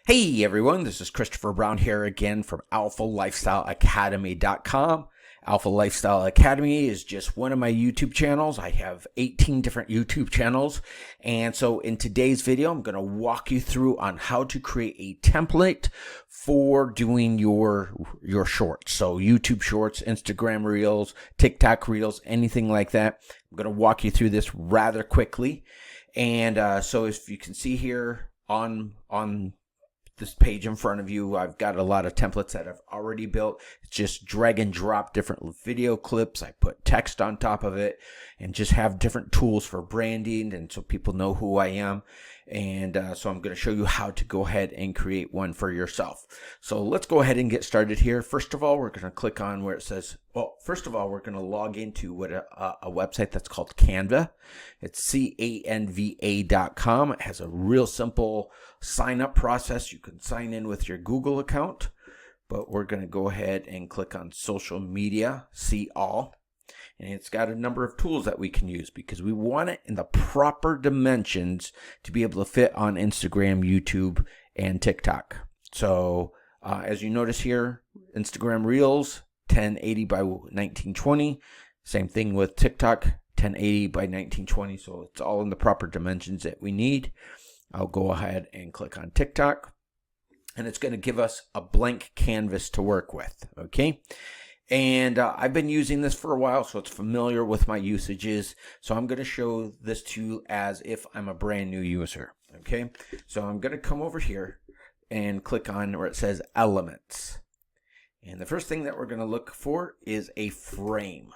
Hey everyone, this is Christopher Brown here again from AlphaLifestyleAcademy.com. Alpha Lifestyle Academy is just one of my YouTube channels. I have 18 different YouTube channels. And so in today's video, I'm going to walk you through on how to create a template for doing your shorts. So YouTube shorts, Instagram reels, TikTok reels, anything like that. I'm going to walk you through this rather quickly. And so if you can see here on this page in front of you, I've got a lot of templates that I've already built. It's just drag and drop different video clips. I put text on top of it and just have different tools for branding and so people know who I am. And so I'm going to show you how to go ahead and create one for yourself. So let's go ahead and get started here. First of all, we're going to click on where it says, well, first of all, we're going to log into a website that's called Canva. It's canva.com. It has a real simple sign up process. You can sign in with your Google account, but we're going to go ahead and click on social media, see all. And it's got a number of tools that we can use because we want it in the proper dimensions to be able to fit on Instagram, YouTube, and TikTok. So as you notice here, Instagram Reels, 1080 by 1920. Same thing with TikTok, 1080 by 1920. So it's all in the proper dimensions that we need. I'll go ahead and click on TikTok. And it's going to give us a blank canvas to work with. Okay. And I've been using this for a while, so it's familiar with my usages. So I'm going to show this to you as if I'm a brand new user. Okay, so I'm going to come over here and click on where it says Elements. And the first thing that we're going to look for is a frame.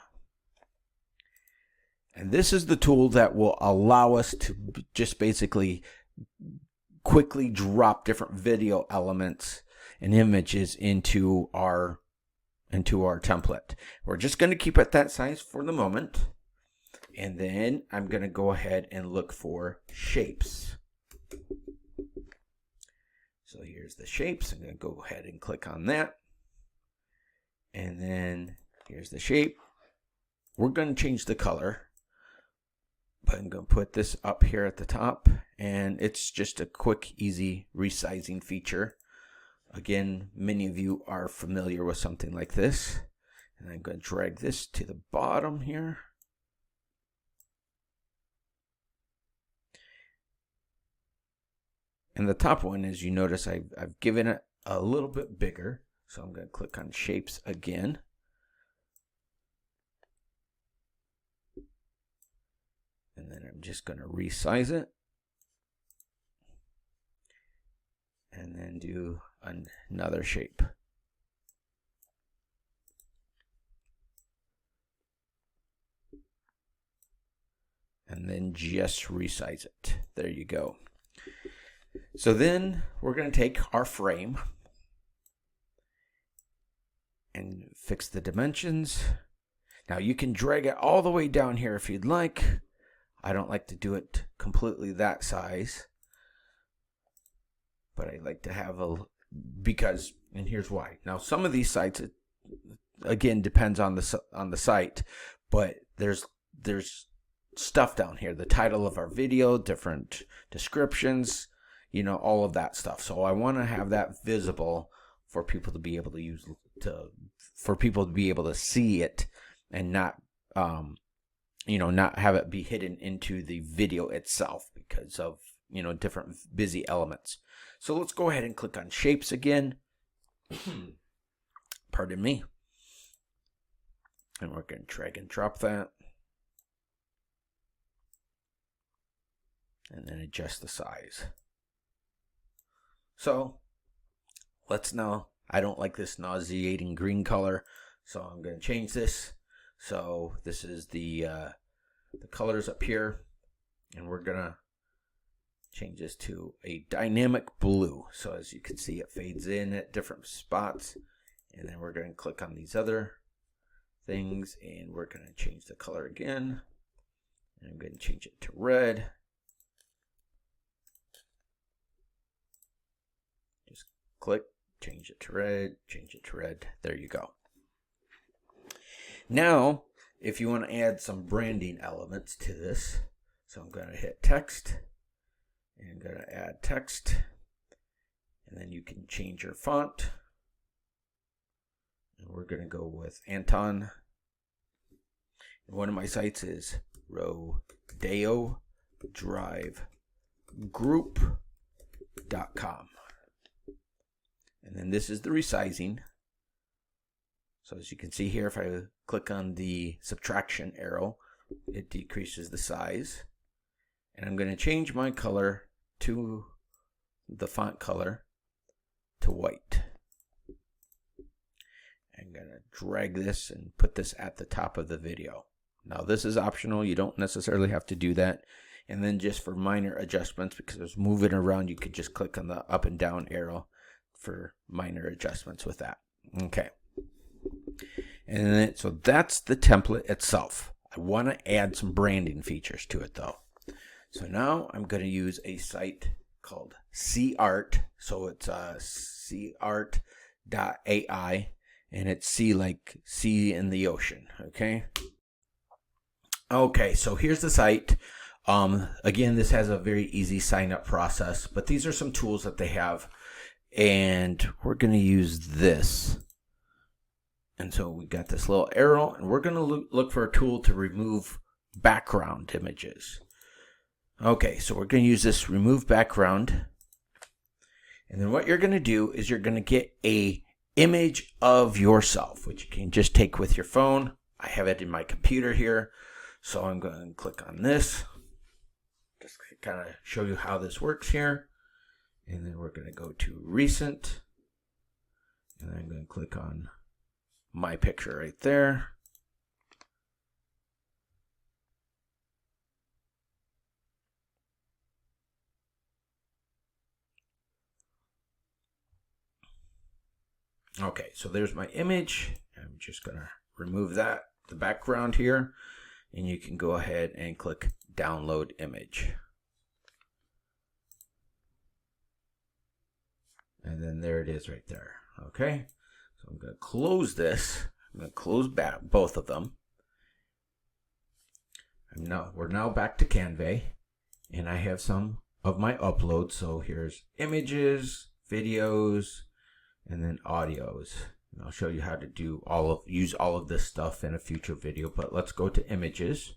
And this is the tool that will allow us to just basically quickly drop different video elements and images into our template. We're just going to keep it that size for the moment. And then I'm going to go ahead and look for shapes. So here's the shapes. I'm going to go ahead and click on that. And then here's the shape. We're going to change the color. But I'm going to put this up here at the top. And it's just a quick, easy resizing feature. Again, many of you are familiar with something like this. And I'm going to drag this to the bottom here. And the top one, as you notice, I've given it a little bit bigger. So I'm going to click on Shapes again. And then I'm just going to resize it. And then do another shape. And then just resize it. There you go. So then we're going to take our frame and fix the dimensions. Now you can drag it all the way down here if you'd like. I don't like to do it completely that size. But I like to have because, and here's why. Now, some of these sites, it, again, depends on the site, but there's stuff down here. The title of our video, different descriptions, all of that stuff. So I want to have that visible for people to be able to for people to be able to see it and not, not have it be hidden into the video itself because of, different busy elements. So let's go ahead and click on Shapes again. Pardon me. And we're going to drag and drop that. And then adjust the size. So let's now, I don't like this nauseating green color, so I'm going to change this. So this is the colors up here, and we're going to change this to a dynamic blue. So as you can see, it fades in at different spots. And then we're going to click on these other things, and we're going to change the color again. And I'm going to change it to red. Just click, change it to red, change it to red. There you go. Now, if you want to add some branding elements to this, so I'm going to hit text. And I'm going to add text. And then you can change your font. And we're going to go with Anton. And one of my sites is Rodeo Drive Group.com. And then this is the resizing. So as you can see here, if I click on the subtraction arrow, it decreases the size. And I'm going to change my color to the font color to white. I'm going to drag this and put this at the top of the video. Now this is optional. You don't necessarily have to do that. And then just for minor adjustments, because it's moving around, you could just click on the up and down arrow for minor adjustments with that. Okay. And then, so that's the template itself. I want to add some branding features to it though. So now I'm going to use a site called CArt. So it's cart.ai, and it's sea like sea in the ocean. Okay. Okay, so here's the site. Again, this has a very easy sign up process, but these are some tools that they have, and we're going to use this. And so we got this little arrow, and we're going to look for a tool to remove background images. Okay, so we're going to use this remove background. And then what you're going to do is you're going to get a image of yourself, which you can just take with your phone. I have it in my computer here. So I'm going to click on this. Just kind of show you how this works here. And then we're going to go to recent. And I'm going to click on my picture right there. Okay, so there's my image. I'm just going to remove that, the background here, and you can go ahead and click download image. And then there it is right there. Okay, so I'm going to close this. I'm going to close back both of them. We're now back to Canva, and I have some of my uploads. So here's images, videos, and then audios. And I'll show you how to use all of this stuff in a future video, but let's go to images.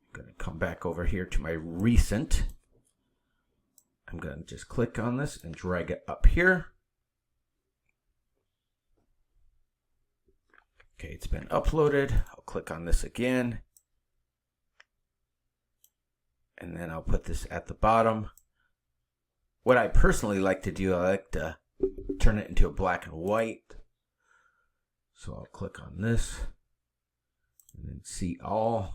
I'm going to come back over here to my recent. I'm going to just click on this and drag it up here. Okay, it's been uploaded. I'll click on this again. And then I'll put this at the bottom. What I personally like to do, I like to turn it into a black and white. So I'll click on this and then see all.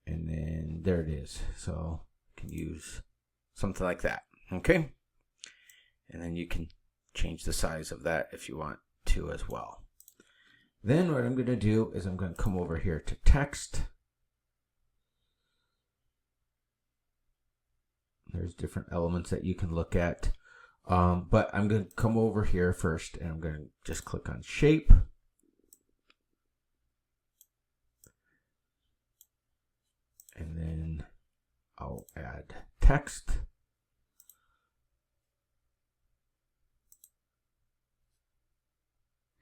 And then there it is. So you can use something like that. Okay. And then you can change the size of that if you want to as well. Then what I'm going to do is I'm going to come over here to text. There's different elements that you can look at. But I'm going to come over here first and I'm going to just click on shape. And then I'll add text.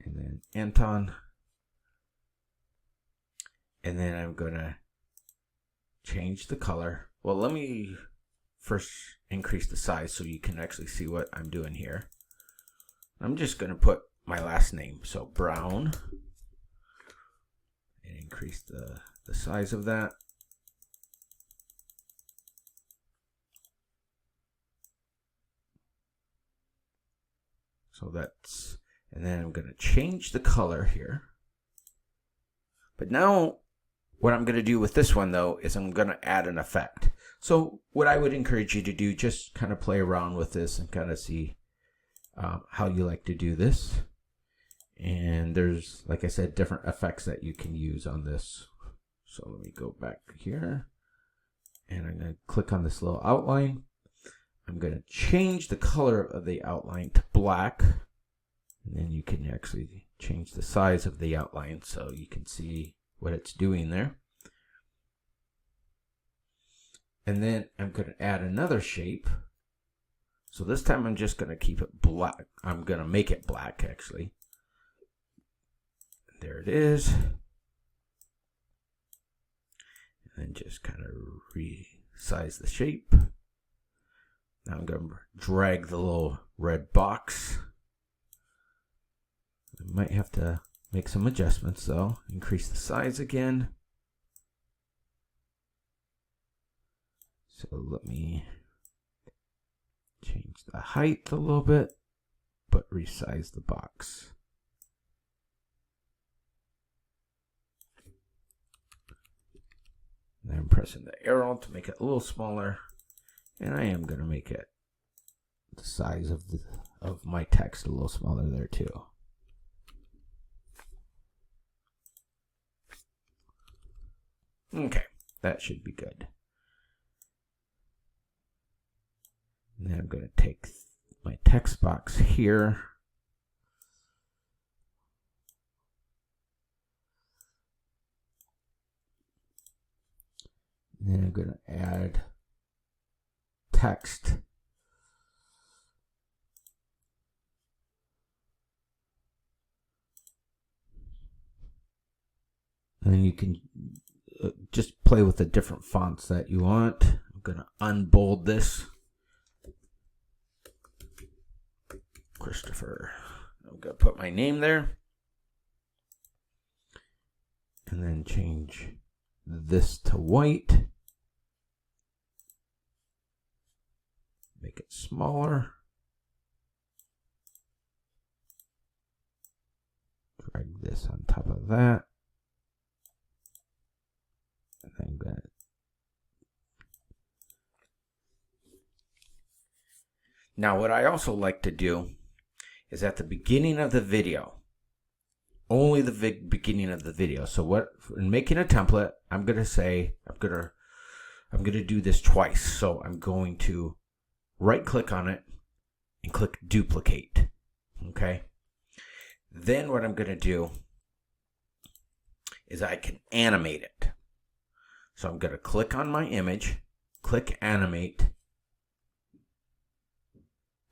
And then Anton. And then I'm going to change the color. Well, let me first increase the size so you can actually see what I'm doing here. I'm just going to put my last name, so Brown, and increase the size of that. So that's, and then I'm going to change the color here. But now what I'm going to do with this one though is I'm going to add an effect. So what I would encourage you to do, just kind of play around with this and kind of see how you like to do this. And there's, like I said, different effects that you can use on this. So let me go back here and I'm going to click on this little outline. I'm going to change the color of the outline to black. And then you can actually change the size of the outline so you can see what it's doing there. And then I'm going to add another shape. So this time I'm just going to keep it black. I'm going to make it black, actually. There it is. And then just kind of resize the shape. Now I'm going to drag the little red box. I might have to make some adjustments though. Increase the size again. So let me change the height a little bit, but resize the box. And I'm pressing the arrow to make it a little smaller, and I am going to make it the size of my text a little smaller there too. Okay, that should be good. And then I'm going to take my text box here. And then I'm going to add text. And then you can just play with the different fonts that you want. I'm going to unbold this. Christopher. I'm going to put my name there. And then change this to white. Make it smaller. Drag this on top of that. And I'm going to now what I also like to do is at the beginning of the video, only the beginning of the video. So what, in making a template, I'm going to say, I'm going to do this twice. So I'm going to right click on it and click duplicate. Okay. Then what I'm going to do is I can animate it. So I'm going to click on my image, click animate.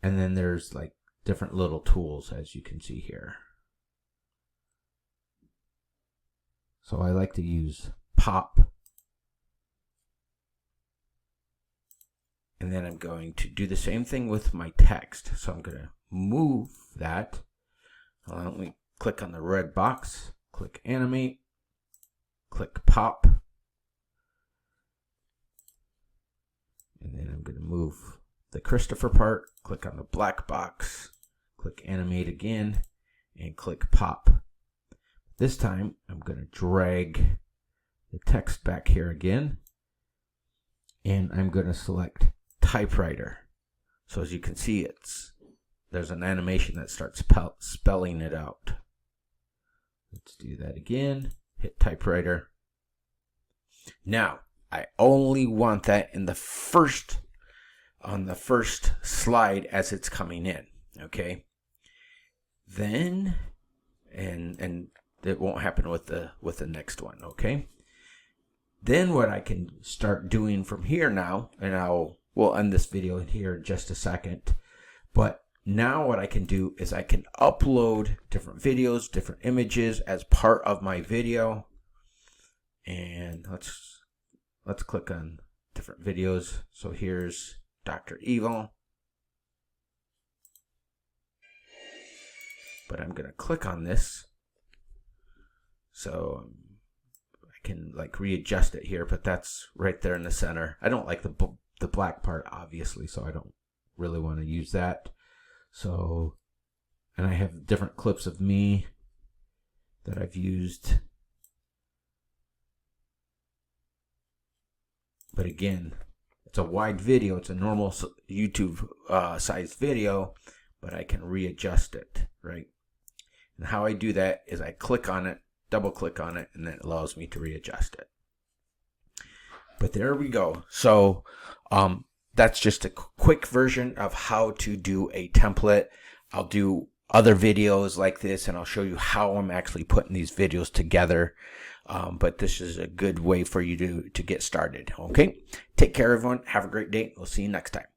And then there's like different little tools, as you can see here. So I like to use pop. And then I'm going to do the same thing with my text. So I'm going to move that. Let me click on the red box, click animate, click pop. And then I'm going to move the Christopher part, click on the black box, click animate again, and click pop. This time I'm going to drag the text back here again, and I'm going to select typewriter. So as you can see, there's an animation that starts spelling it out. Let's do that again, hit typewriter. Now, I only want that in the on the first slide as it's coming in, okay? Then, and it won't happen with the next one, okay? Then what I can start doing from here now, and we'll end this video here in just a second, but now what I can do is I can upload different videos, different images as part of my video. And let's click on different videos. So here's Dr. Evil. But I'm going to click on this. So I can like readjust it here, but that's right there in the center. I don't like the black part, obviously, so I don't really want to use that. So, and I have different clips of me that I've used. But again, it's a wide video. It's a normal YouTube sized video, but I can readjust it, right? And how I do that is I click on it, double click on it, and then it allows me to readjust it. But there we go. So that's just a quick version of how to do a template. I'll do other videos like this, and I'll show you how I'm actually putting these videos together. but this is a good way for you to get started. Okay, take care, everyone. Have a great day. We'll see you next time.